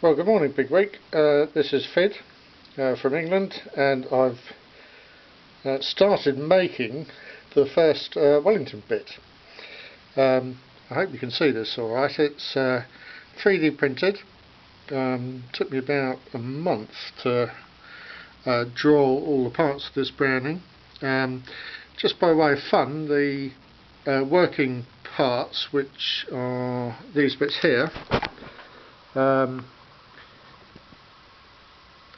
Well, good morning, Big Week. This is Fid from England, and I've started making the first Wellington bit. I hope you can see this alright. It's 3D printed. Took me about a month to draw all the parts of this Browning. Just by way of fun, the working parts, which are these bits here,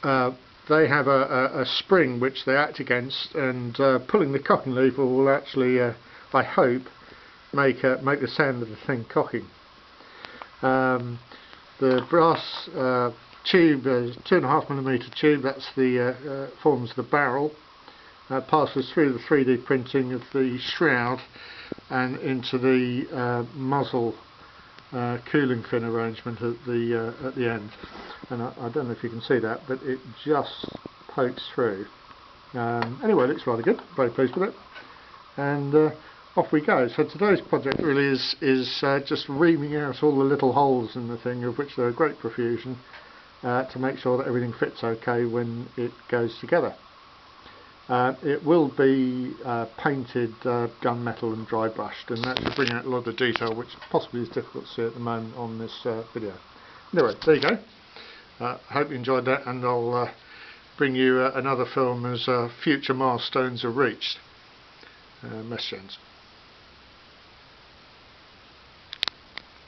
they have a spring which they act against, and pulling the cocking lever will actually, I hope, make the sound of the thing cocking. The brass tube is 2.5mm tube. That's the forms the barrel. Passes through the 3D printing of the shroud and into the muzzle cooling fin arrangement at the end, and I don't know if you can see that, but it just pokes through. Anyway, it looks rather good. Very pleased with it, and off we go. So today's project really is just reaming out all the little holes in the thing, of which there are great profusion, to make sure that everything fits okay when it goes together. It will be painted gunmetal and dry brushed, and that should bring out a lot of detail which possibly is difficult to see at the moment on this video. Anyway, there you go. I hope you enjoyed that, and I'll bring you another film as future milestones are reached. Mess Jens.